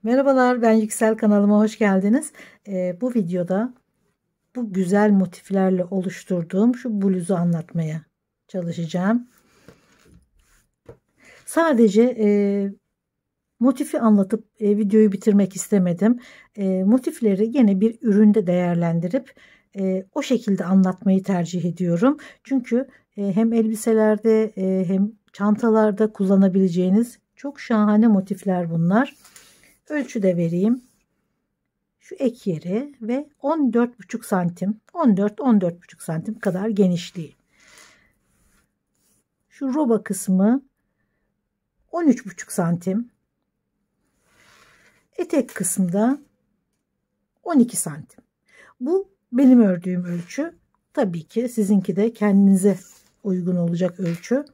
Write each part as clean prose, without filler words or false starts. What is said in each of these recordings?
Merhabalar, ben Yüksel, kanalıma hoş geldiniz. Bu videoda bu güzel motiflerle oluşturduğum şu bluzu anlatmaya çalışacağım. Sadece motifi anlatıp videoyu bitirmek istemedim. Motifleri yine bir üründe değerlendirip o şekilde anlatmayı tercih ediyorum. Çünkü hem elbiselerde hem çantalarda kullanabileceğiniz çok şahane motifler bunlar. Ölçü de vereyim. Şu ek yeri ve 14,5 santim, 14-14,5 santim kadar genişliği. Şu roba kısmı 13,5 santim. Etek kısmında 12 santim. Bu benim ördüğüm ölçü. Tabii ki sizinki de kendinize uygun olacak ölçü.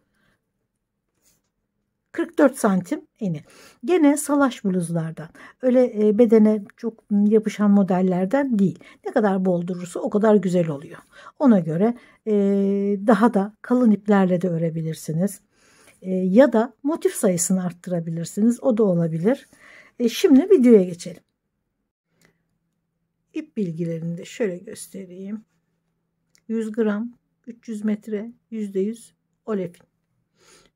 44 santim eni. Gene salaş bluzlardan. Öyle bedene çok yapışan modellerden değil. Ne kadar bol durursa o kadar güzel oluyor. Ona göre daha da kalın iplerle de örebilirsiniz. Ya da motif sayısını arttırabilirsiniz. O da olabilir. Şimdi videoya geçelim. İp bilgilerini de şöyle göstereyim. 100 gram, 300 metre, %100 olefin.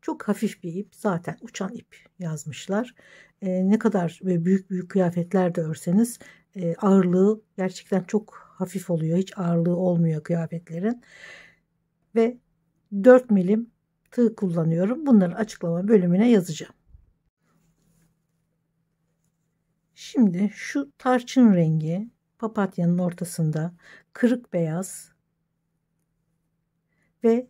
Çok hafif bir ip, zaten uçan ip yazmışlar. Ne kadar büyük büyük kıyafetler de örseniz ağırlığı gerçekten çok hafif oluyor. Hiç ağırlığı olmuyor kıyafetlerin. Ve 4 milim tığ kullanıyorum. Bunları açıklama bölümüne yazacağım. Şimdi şu tarçın rengi papatyanın ortasında kırık beyaz ve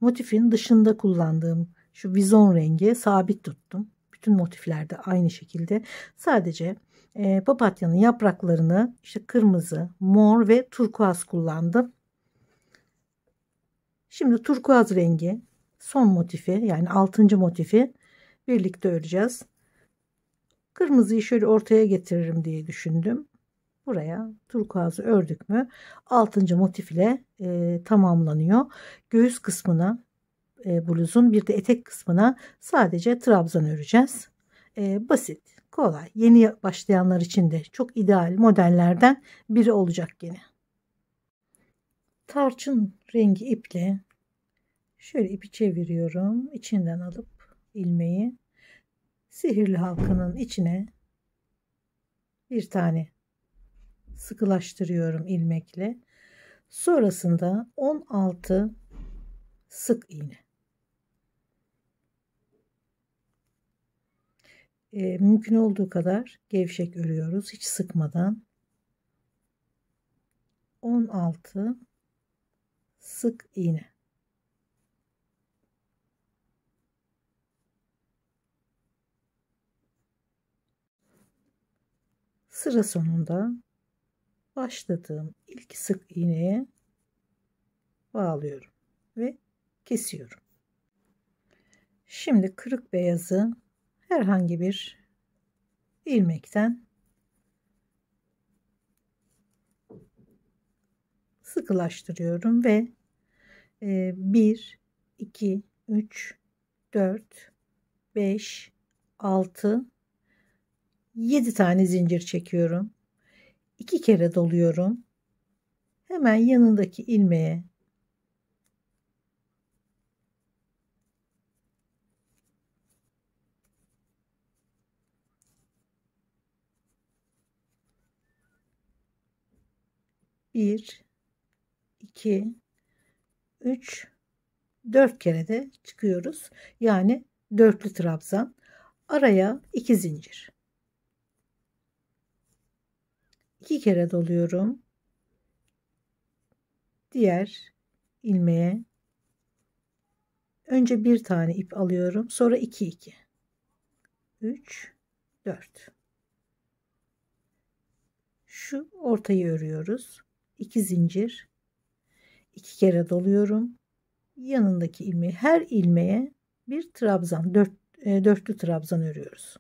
motifin dışında kullandığım şu vizon rengi sabit tuttum. Bütün motiflerde aynı şekilde. Sadece papatyanın yapraklarını işte kırmızı, mor ve turkuaz kullandım. Şimdi turkuaz rengi son motifi, yani 6. motifi birlikte öreceğiz. Kırmızıyı şöyle ortaya getiririm diye düşündüm. Buraya turkuazı ördük mü 6. motif ile tamamlanıyor. Göğüs kısmına bluzun bir de etek kısmına sadece trabzan öreceğiz. Basit, kolay, yeni başlayanlar için de çok ideal modellerden biri olacak yine. Tarçın rengi iple şöyle ipi çeviriyorum. İçinden alıp ilmeği sihirli halkanın içine bir tane sıkılaştırıyorum ilmekle. Sonrasında 16 sık iğne. Mümkün olduğu kadar gevşek örüyoruz, hiç sıkmadan. 16 sık iğne. Sıra sonunda başladığım ilk sık iğneye bağlıyorum ve kesiyorum. Şimdi kırık beyazı herhangi bir ilmekten sıkılaştırıyorum ve 1 2 3 4 5 6 7 tane zincir çekiyorum. 2 kere doluyorum. Hemen yanındaki ilmeğe bir, iki, üç, 4 kere de çıkıyoruz. Yani dörtlü trabzan. Araya 2 zincir. 2 kere doluyorum. Diğer ilmeğe önce bir tane ip alıyorum. Sonra 2 2. 3 4. Şu ortayı örüyoruz. 2 zincir. 2 kere doluyorum. Yanındaki ilmeği, her ilmeğe bir trabzan, dörtlü trabzan örüyoruz.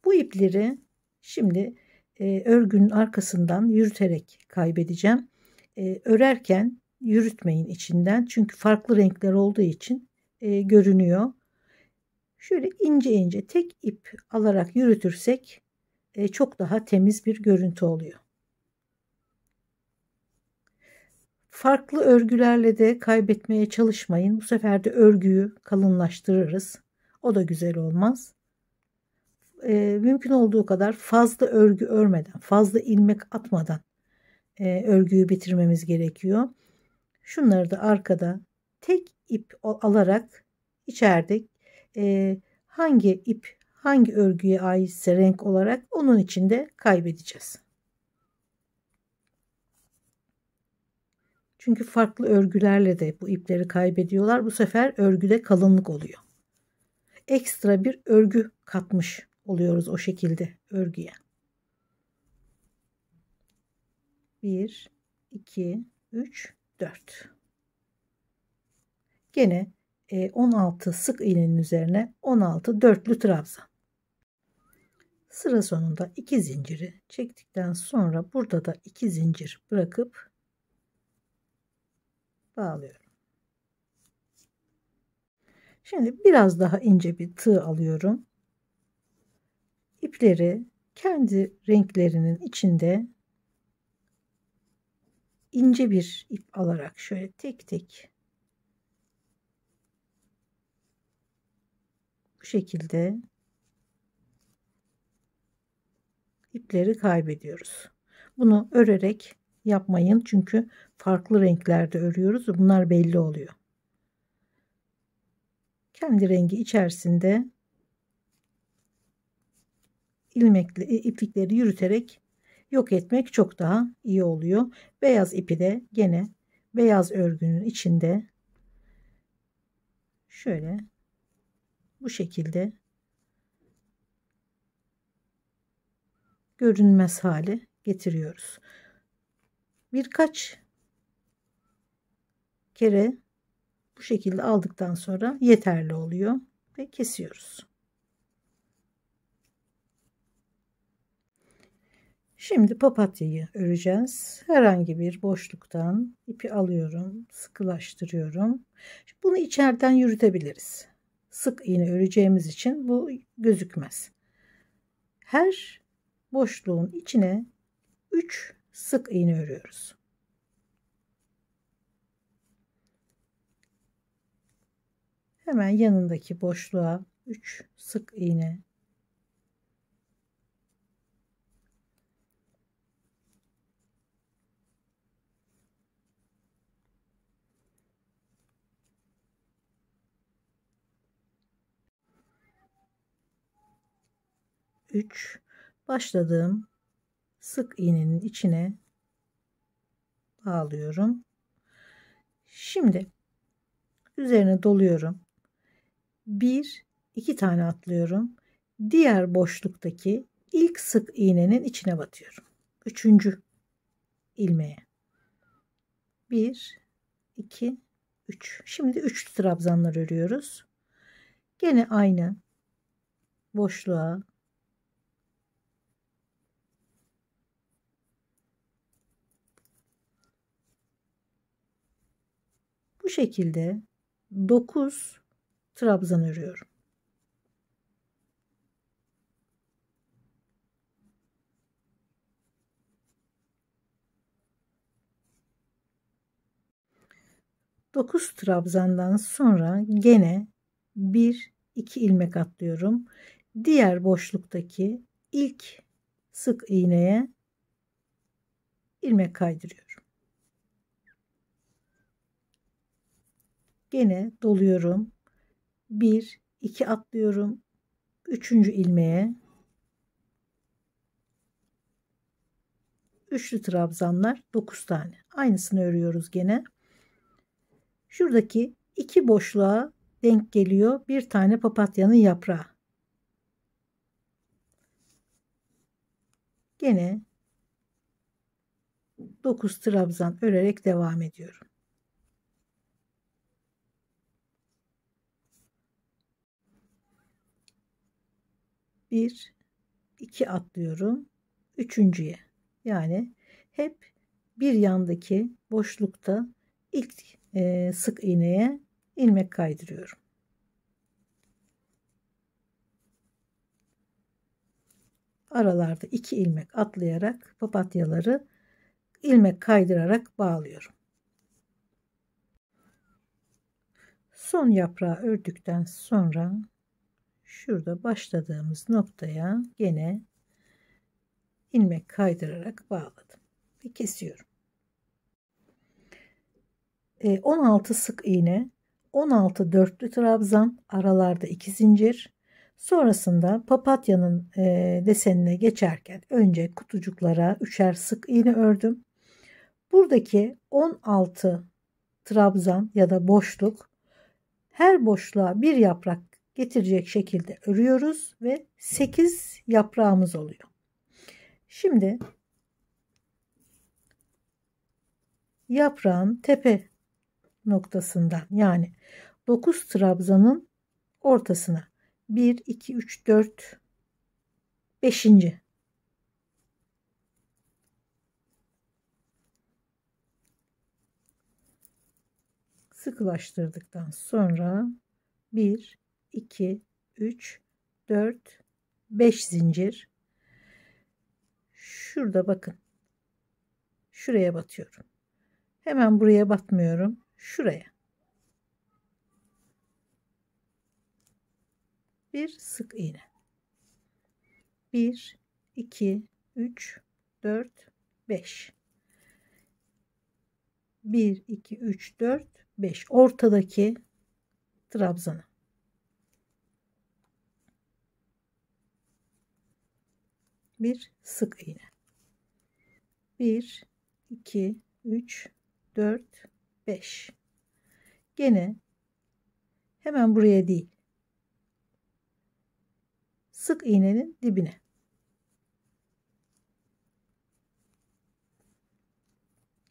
Bu ipleri şimdi örgünün arkasından yürüterek kaybedeceğim. örerken yürütmeyin içinden. Çünkü farklı renkler olduğu için görünüyor. Şöyle ince ince tek ip alarak yürütürsek çok daha temiz bir görüntü oluyor. Farklı örgülerle de kaybetmeye çalışmayın. Bu sefer de örgüyü kalınlaştırırız. O da güzel olmaz. Mümkün olduğu kadar fazla örgü örmeden, fazla ilmek atmadan örgüyü bitirmemiz gerekiyor. Şunları da arkada tek ip alarak içeride hangi ip hangi örgüye aitse renk olarak onun içinde kaybedeceğiz. Çünkü farklı örgülerle de bu ipleri kaybediyorlar. Bu sefer örgüde kalınlık oluyor. Ekstra bir örgü katmış oluyoruz o şekilde örgüye. 1, 2, 3, 4. Gene 16 sık iğnenin üzerine 16 dörtlü trabzan. Sıra sonunda 2 zinciri çektikten sonra burada da 2 zincir bırakıp bağlıyorum. Şimdi biraz daha ince bir tığ alıyorum. İpleri kendi renklerinin içinde ince bir ip alarak şöyle tek tek bu şekilde ipleri kaybediyoruz. Bunu örerek yapmayın çünkü farklı renklerde örüyoruz. Bunlar belli oluyor. Kendi rengi içerisinde ilmekli iplikleri yürüterek yok etmek çok daha iyi oluyor. Beyaz ipi de gene beyaz örgünün içinde şöyle bu şekilde görünmez hale getiriyoruz. Birkaç kere bu şekilde aldıktan sonra yeterli oluyor ve kesiyoruz. Şimdi papatyayı öreceğiz. Herhangi bir boşluktan ipi alıyorum, sıkılaştırıyorum. Bunu içeriden yürütebiliriz. Sık iğne öreceğimiz için bu gözükmez. Her boşluğun içine 3 sık iğne örüyoruz. Hemen yanındaki boşluğa 3 sık iğne. Başladığım sık iğnenin içine bağlıyorum. Şimdi üzerine doluyorum. 2 tane atlıyorum. Diğer boşluktaki ilk sık iğnenin içine batıyorum. 3. ilmeğe. 1, 2, 3. Şimdi 3 trabzanlar örüyoruz. Gene aynı boşluğa bu şekilde 9 trabzan örüyorum. Dokuz trabzandan sonra gene 1-2 ilmek atlıyorum. Diğer boşluktaki ilk sık iğneye ilmek kaydırıyorum. Gene doluyorum. 1-2 atlıyorum. 3. ilmeğe üçlü trabzanlar 9 tane. Aynısını örüyoruz gene. Şuradaki 2 boşluğa denk geliyor bir tane papatyanın yaprağı. Gene 9 trabzan örerek devam ediyorum. Bir, iki atlıyorum. Üçüncüye. Yani hep bir yandaki boşlukta ilk sık iğneye ilmek kaydırıyorum. Aralarda 2 ilmek atlayarak papatyaları ilmek kaydırarak bağlıyorum. Son yaprağı ördükten sonra şurada başladığımız noktaya gene ilmek kaydırarak bağladım ve kesiyorum. 16 sık iğne, 16 dörtlü trabzan, aralarda 2 zincir. Sonrasında papatyanın desenine geçerken önce kutucuklara 3'er sık iğne ördüm. Buradaki 16 trabzan ya da boşluk, her boşluğa bir yaprak getirecek şekilde örüyoruz ve 8 yaprağımız oluyor. Şimdi yaprağın tepe noktasından, yani 9 trabzanın ortasına 1 2 3 4 5. sıkılaştırdıktan sonra 1 2 3 4 5 zincir. Şurada bakın, şuraya batıyorum. Hemen buraya batmıyorum, şuraya bir sık iğne. 1 2 3 4 5. 1 2 3 4 5 ortadaki trabzana bir sık iğne. 1 2 3 4 5. Gene hemen buraya değil, sık iğnenin dibine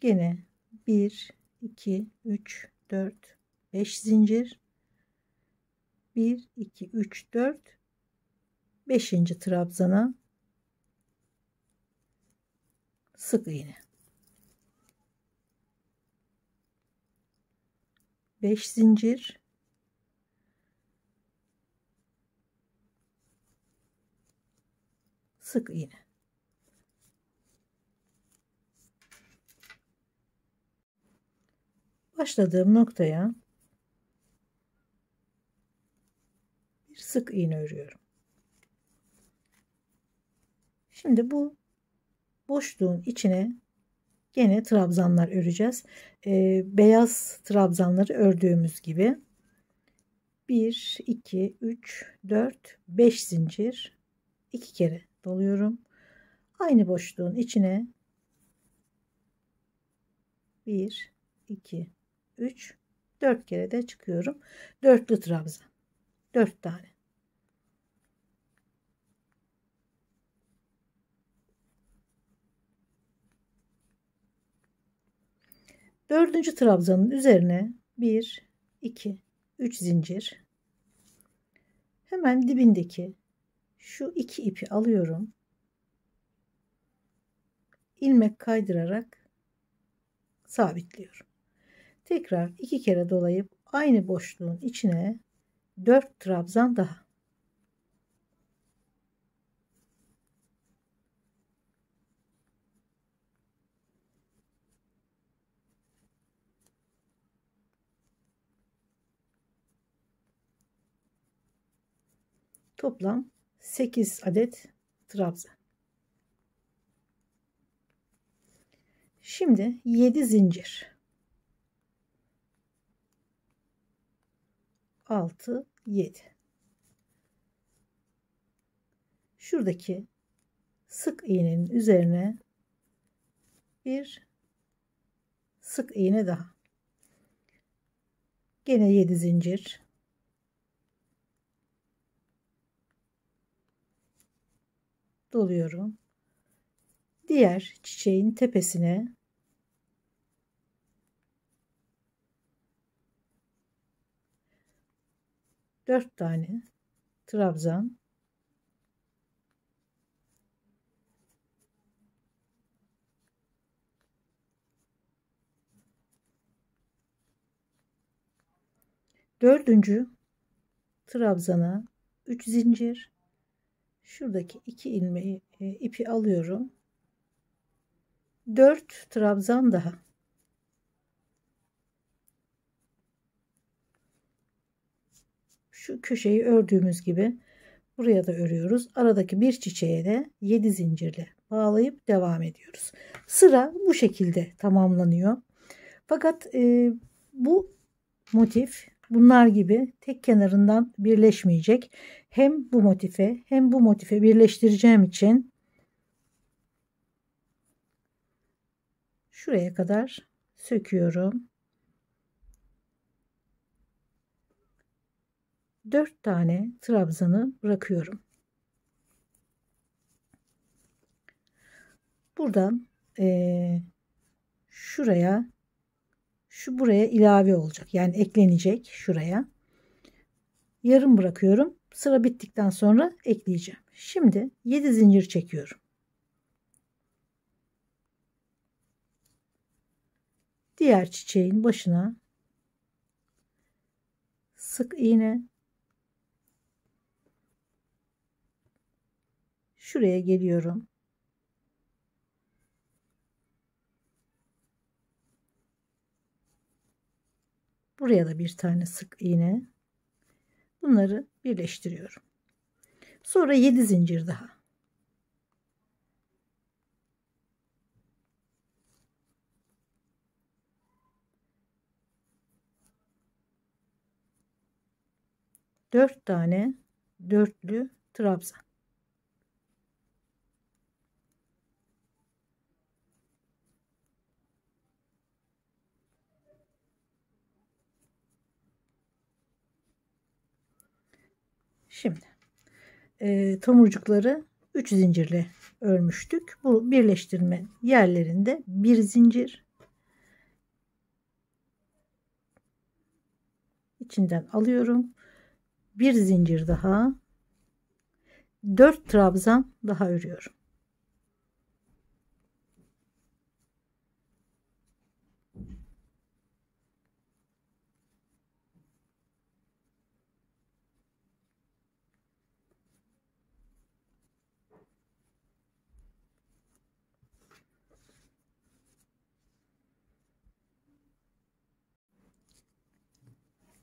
gene 1 2 3 4 5 zincir. 1 2 3 4 5. trabzana sık iğne. 5 zincir. Sık iğne. Başladığım noktaya bir sık iğne örüyorum. Şimdi bu boşluğun içine gene trabzanlar öreceğiz. Beyaz trabzanları ördüğümüz gibi 1 2 3 4 5 zincir, 2 kere doluyorum. Aynı boşluğun içine 1 2 3 4 kere de çıkıyorum. Dörtlü trabzan, 4 tane. Dördüncü trabzanın üzerine 1 2 3 zincir. Hemen dibindeki şu iki ipi alıyorum. İlmek kaydırarak sabitliyorum. Tekrar 2 kere dolayıp aynı boşluğun içine 4 trabzan daha. Toplam 8 adet trabzan. Şimdi 7 zincir. 6 7. Şuradaki sık iğnenin üzerine bir sık iğne daha. Gene 7 zincir. Doluyorum. Diğer çiçeğin tepesine dört tane trabzan, Dördüncü trabzana 3 zincir, şuradaki 2 ilmeği ipi alıyorum. 4 trabzan daha. Şu köşeyi ördüğümüz gibi buraya da örüyoruz. Aradaki bir çiçeğe de 7 zincirle bağlayıp devam ediyoruz. Sıra bu şekilde tamamlanıyor. Fakat bu motif bunlar gibi tek kenarından birleşmeyecek. Hem bu motife hem bu motife birleştireceğim için şuraya kadar söküyorum. 4 tane trabzanı bırakıyorum. Buradan şuraya, buraya ilave olacak. Yani eklenecek şuraya. Yarım bırakıyorum. Sıra bittikten sonra ekleyeceğim. Şimdi 7 zincir çekiyorum. Diğer çiçeğin başına sık iğne, şuraya geliyorum. Buraya da bir tane sık iğne. Bunları birleştiriyorum. Sonra 7 zincir daha. Dört tane dörtlü trabzan. Şimdi tomurcukları 3 zincirle örmüştük. Bu birleştirme yerlerinde bir zincir, içinden alıyorum. Bir zincir daha, 4 trabzan daha örüyorum.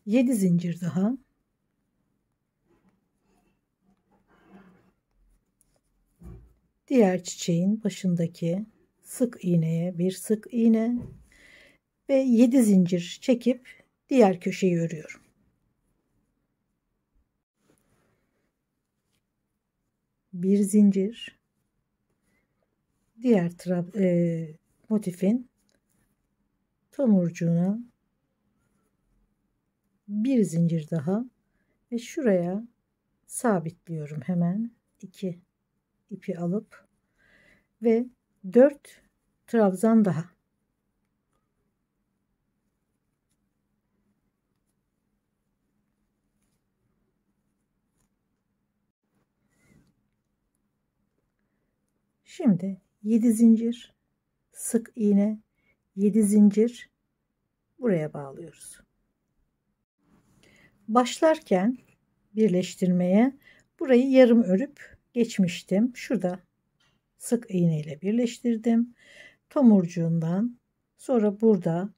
Yedi zincir daha. Diğer çiçeğin başındaki sık iğneye bir sık iğne ve 7 zincir çekip diğer köşeyi örüyorum. Bir zincir, diğer motifin tomurcuğuna bir zincir daha ve şuraya sabitliyorum. Hemen 2 ipi alıp ve 4 trabzan daha. Şimdi 7 zincir, sık iğne, 7 zincir buraya bağlıyoruz. Başlarken birleştirmeye burayı yarım örüp geçmiştim. Şurada sık iğne ile birleştirdim. Tomurcuğundan sonra burada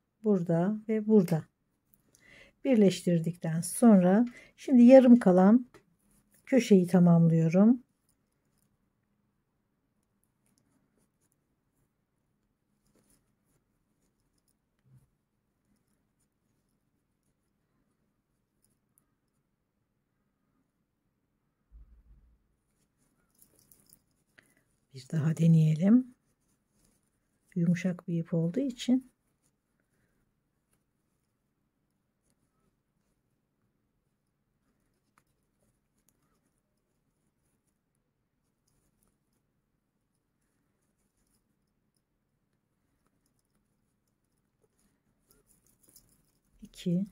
ve burada birleştirdikten sonra şimdi yarım kalan köşeyi tamamlıyorum. Bir daha deneyelim. Yumuşak bir ip olduğu için iki,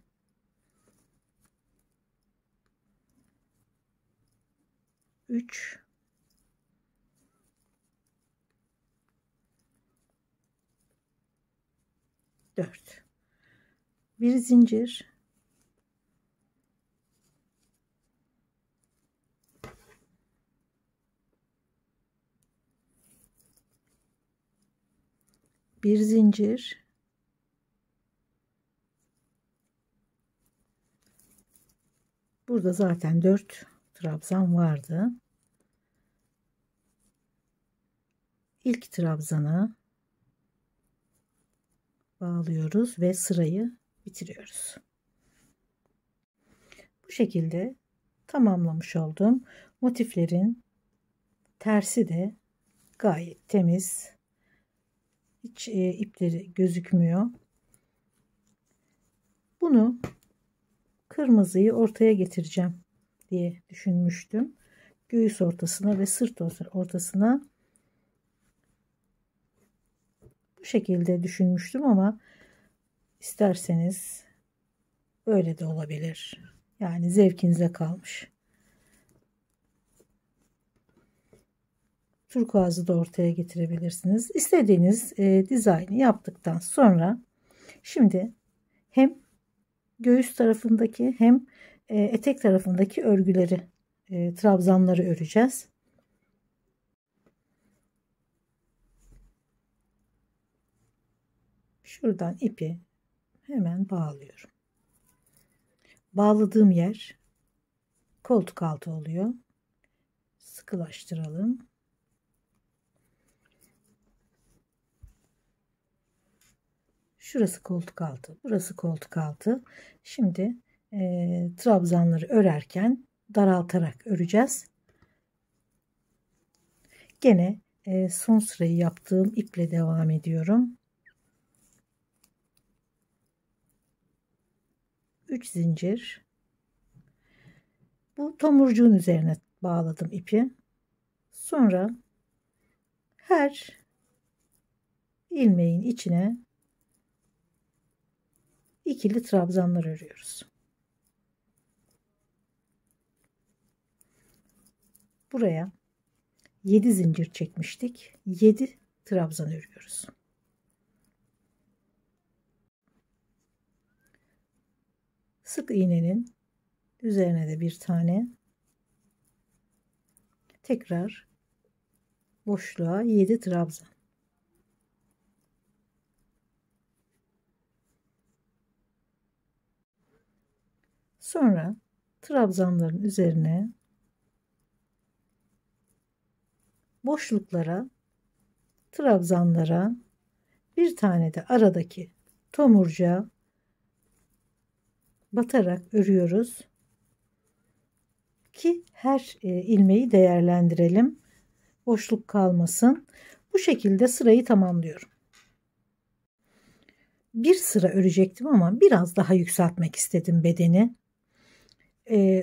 üç, 4. Bir zincir, bir zincir, burada zaten 4 trabzan vardı. İlk trabzana bağlıyoruz ve sırayı bitiriyoruz. Bu şekilde tamamlamış oldum. Motiflerin tersi de gayet temiz. Hiç ipleri gözükmüyor. Bunu kırmızıyı ortaya getireceğim diye düşünmüştüm. Göğüs ortasına ve sırt ortasına bu şekilde düşünmüştüm ama isterseniz böyle de olabilir. Yani zevkinize kalmış. Turkuazı da ortaya getirebilirsiniz. İstediğiniz dizaynı yaptıktan sonra şimdi hem göğüs tarafındaki hem etek tarafındaki örgüleri, trabzanları öreceğiz. Şuradan ipi hemen bağlıyorum. Bağladığım yer koltuk altı oluyor. Sıkılaştıralım. Şurası koltuk altı, burası koltuk altı. Şimdi trabzanları örerken daraltarak öreceğiz. Gene son sırayı yaptığım iple devam ediyorum. 3 zincir. Bu tomurcuğun üzerine bağladım ipi. Sonra her ilmeğin içine ikili trabzanlar örüyoruz. Buraya 7 zincir çekmiştik. 7 trabzan örüyoruz. Sık iğnenin üzerine de bir tane, tekrar boşluğa 7 trabzan. Sonra trabzanların üzerine boşluklara, trabzanlara bir tane de aradaki tomurcuğa batarak örüyoruz ki her ilmeği değerlendirelim, boşluk kalmasın. Bu şekilde sırayı tamamlıyorum. Bir sıra örecektim ama biraz daha yükseltmek istedim bedeni.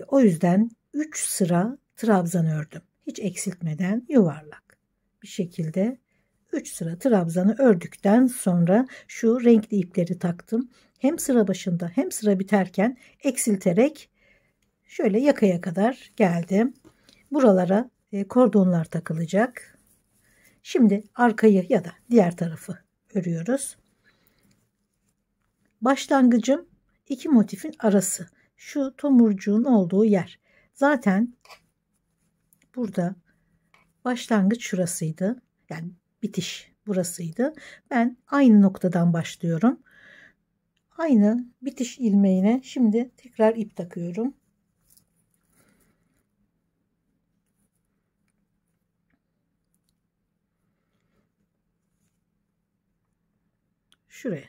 O yüzden 3 sıra trabzan ördüm. Hiç eksiltmeden yuvarlak bir şekilde 3 sıra trabzanı ördükten sonra şu renkli ipleri taktım. Hem sıra başında hem sıra biterken eksilterek şöyle yakaya kadar geldim. Buralara kordonlar takılacak. Şimdi arkayı ya da diğer tarafı örüyoruz. Başlangıcım iki motifin arası. Şu tomurcuğun olduğu yer. Zaten burada başlangıç şurasıydı. Yani bitiş burasıydı. Ben aynı noktadan başlıyorum. Aynı bitiş ilmeğine şimdi tekrar ip takıyorum. Şuraya.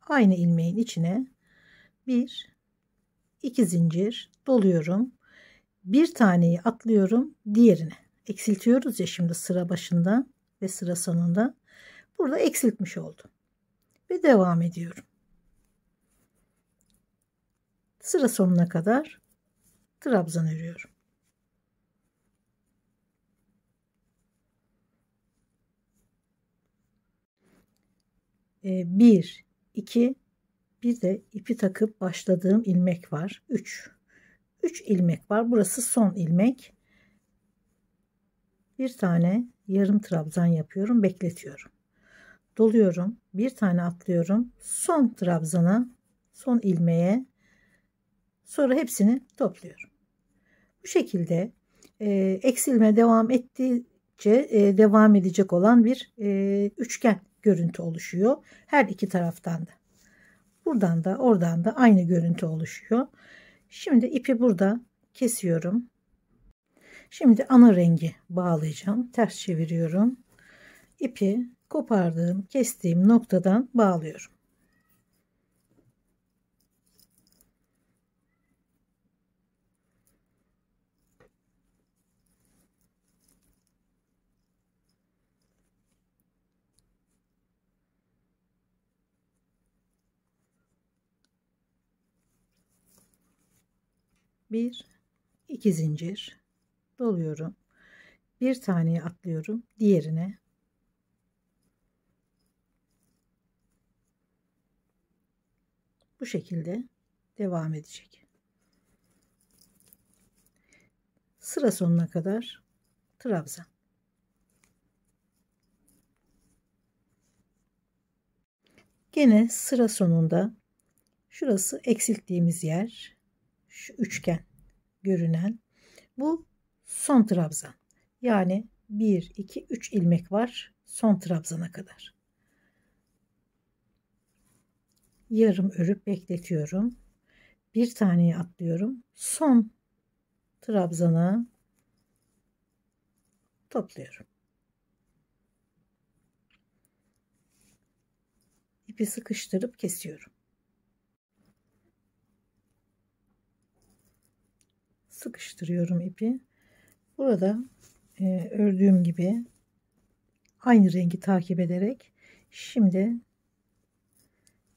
Aynı ilmeğin içine bir, iki zincir doluyorum. Bir taneyi atlıyorum diğerine. Eksiltiyoruz ya şimdi sıra başında ve sıra sonunda. Burada eksiltmiş oldum. Ve devam ediyorum. Sıra sonuna kadar trabzan örüyorum. Bir, iki, bir de ipi takıp başladığım ilmek var. 3 ilmek var. Burası son ilmek. Bir tane yarım trabzan yapıyorum, bekletiyorum. Doluyorum, bir tane atlıyorum. Son trabzana, son ilmeğe, sonra hepsini topluyorum. Bu şekilde eksilme devam ettiği ilerledikçe devam edecek olan bir üçgen görüntü oluşuyor. Her iki taraftan da. Buradan da oradan da aynı görüntü oluşuyor. Şimdi ipi burada kesiyorum. Şimdi ana rengi bağlayacağım. Ters çeviriyorum. İpi kopardığım, kestiğim noktadan bağlıyorum. Bir, iki zincir doluyorum. Bir taneye atlıyorum, diğerine. Bu şekilde devam edecek. Sıra sonuna kadar trabzan. Gene sıra sonunda şurası eksilttiğimiz yer, şu üçgen görünen, bu son trabzan. Yani 1 2 3 ilmek var son trabzana kadar. Yarım örüp bekletiyorum. Bir taneye atlıyorum. Son trabzana topluyorum. İpi sıkıştırıp kesiyorum. Sıkıştırıyorum ipi. Burada ördüğüm gibi aynı rengi takip ederek şimdi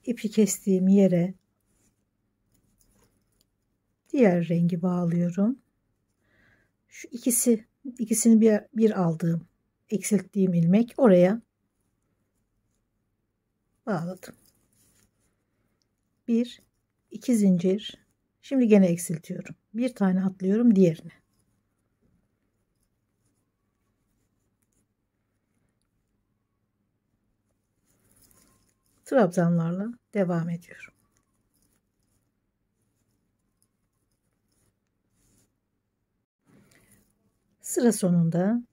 ipi kestiğim yere diğer rengi bağlıyorum. Şu ikisini bir aldığım, eksilttiğim ilmek oraya bağladım. 1 2 zincir. Şimdi gene eksiltiyorum. Bir tane atlıyorum diğerine. Trabzanlarla devam ediyorum. Sıra sonunda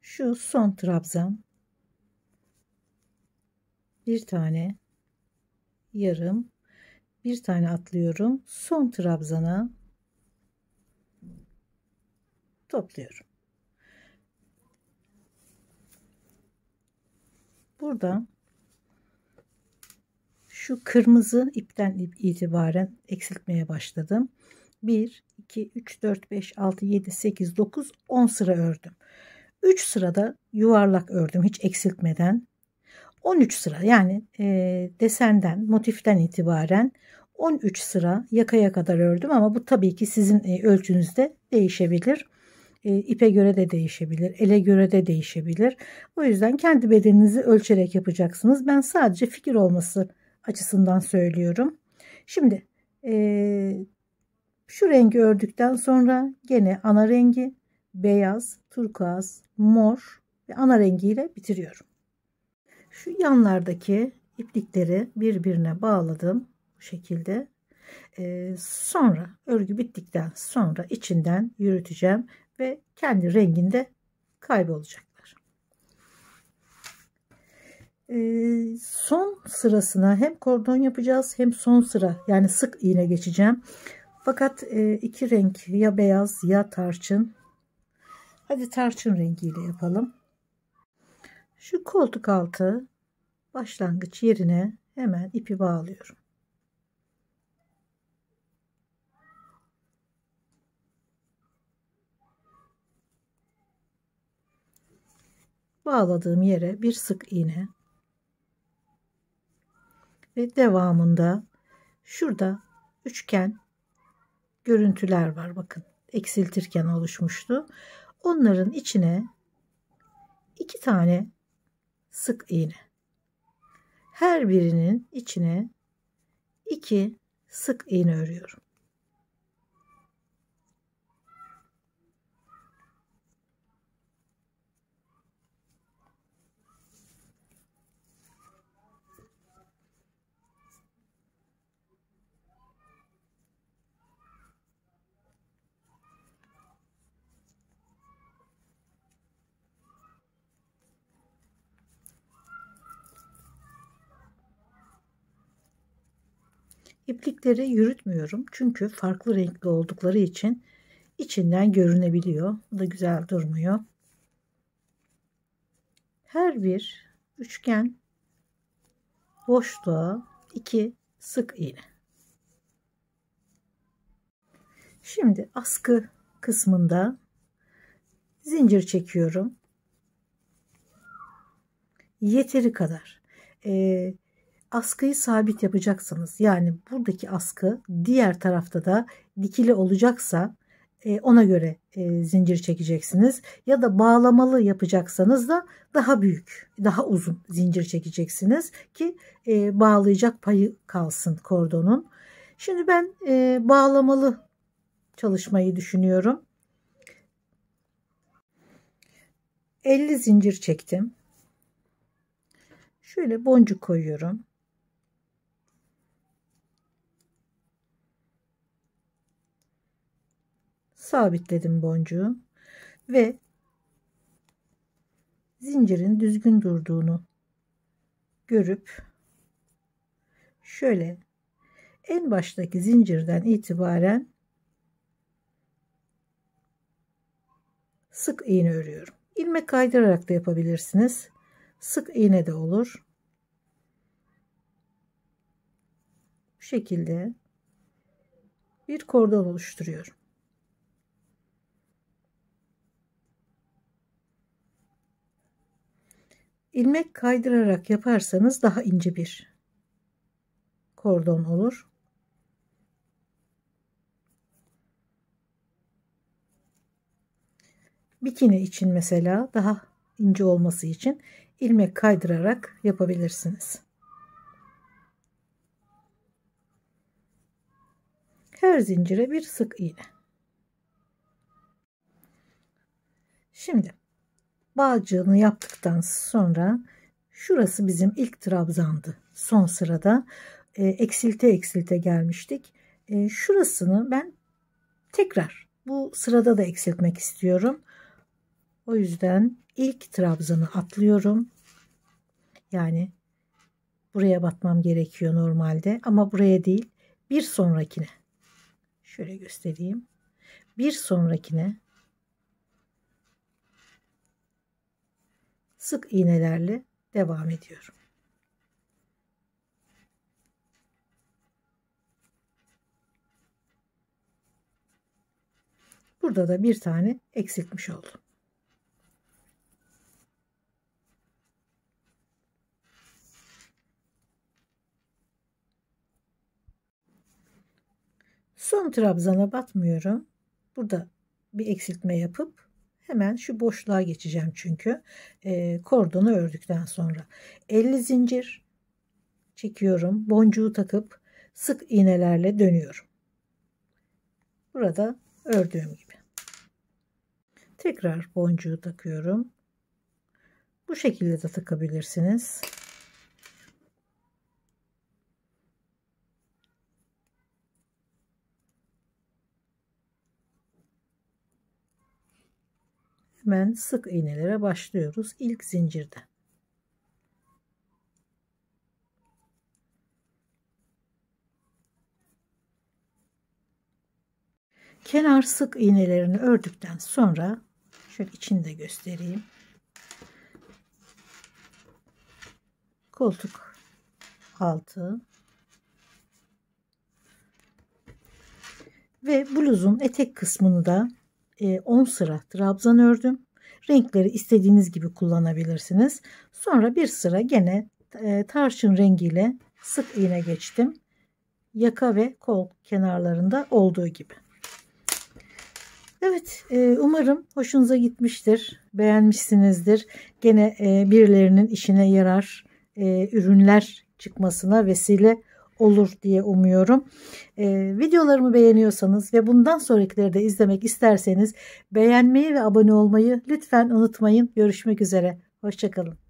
şu son trabzan, bir tane yarım, bir tane atlıyorum, son trabzana topluyorum. Burada şu kırmızı ipten itibaren eksiltmeye başladım. 1 2 3 4 5 6 7 8 9 10 sıra ördüm. 3 sırada yuvarlak ördüm hiç eksiltmeden. 13 sıra yani desenden, motiften itibaren 13 sıra yakaya kadar ördüm ama bu tabii ki sizin ölçünüzde değişebilir. İpe göre de değişebilir, ele göre de değişebilir. O yüzden kendi bedeninizi ölçerek yapacaksınız. Ben sadece fikir olması açısından söylüyorum. Şimdi şu rengi ördükten sonra gene ana rengi beyaz, turkuaz, mor ve ana rengiyle bitiriyorum. Şu yanlardaki iplikleri birbirine bağladım bu şekilde. Sonra örgü bittikten sonra içinden yürüteceğim ve kendi renginde kaybolacaklar. Son sırasına hem kordon yapacağız hem son sıra yani sık iğne geçeceğim. Fakat iki renk ya beyaz ya tarçın. Hadi tarçın rengiyle yapalım. Şu koltuk altı başlangıç yerine hemen ipi bağlıyorum. Bağladığım yere bir sık iğne ve devamında şurada üçgen görüntüler var, bakın eksiltirken oluşmuştu. Onların içine iki tane sık iğne, her birinin içine 2 sık iğne örüyorum. İplikleri yürütmüyorum çünkü farklı renkli oldukları için içinden görünebiliyor. Bu da güzel durmuyor. Her bir üçgen boşluğa 2 sık iğne. Şimdi askı kısmında zincir çekiyorum. Yeteri kadar. Askıyı sabit yapacaksınız. Yani buradaki askı diğer tarafta da dikili olacaksa ona göre zincir çekeceksiniz. Ya da bağlamalı yapacaksanız da daha büyük, daha uzun zincir çekeceksiniz ki bağlayacak payı kalsın kordonun. Şimdi ben bağlamalı çalışmayı düşünüyorum. 50 zincir çektim. Şöyle boncuk koyuyorum. Sabitledim boncuğu ve zincirin düzgün durduğunu görüp şöyle en baştaki zincirden itibaren sık iğne örüyorum. İlmek kaydırarak da yapabilirsiniz. Sık iğne de olur. Bu şekilde bir kordon oluşturuyorum. İlmek kaydırarak yaparsanız daha ince bir kordon olur. Bikini için mesela daha ince olması için ilmek kaydırarak yapabilirsiniz. Her zincire bir sık iğne. Şimdi bağcığını yaptıktan sonra şurası bizim ilk trabzandı. Son sırada eksilte eksilte gelmiştik. Şurasını ben tekrar bu sırada da eksiltmek istiyorum. O yüzden ilk trabzanı atlıyorum. Yani buraya batmam gerekiyor normalde ama buraya değil, bir sonrakine. Şöyle göstereyim. Bir sonrakine sık iğnelerle devam ediyorum. Burada da bir tane eksiltmiş oldum. Son trabzana batmıyorum. Burada bir eksiltme yapıp hemen şu boşluğa geçeceğim çünkü kordonu ördükten sonra 50 zincir çekiyorum, boncuğu takıp sık iğnelerle dönüyorum. Burada ördüğüm gibi tekrar boncuğu takıyorum. Bu şekilde de takabilirsiniz. Hemen sık iğnelere başlıyoruz ilk zincirde. Kenar sık iğnelerini ördükten sonra şöyle içini de göstereyim. Koltuk altı ve bluzun etek kısmını da 10 sıra trabzan ördüm. Renkleri istediğiniz gibi kullanabilirsiniz. Sonra bir sıra gene tarçın rengiyle sık iğne geçtim. Yaka ve kol kenarlarında olduğu gibi. Evet, umarım hoşunuza gitmiştir. Beğenmişsinizdir. Gene birilerinin işine yarar ürünler çıkmasına vesile olur diye umuyorum. Videolarımı beğeniyorsanız ve bundan sonrakileri de izlemek isterseniz beğenmeyi ve abone olmayı lütfen unutmayın. Görüşmek üzere. Hoşça kalın.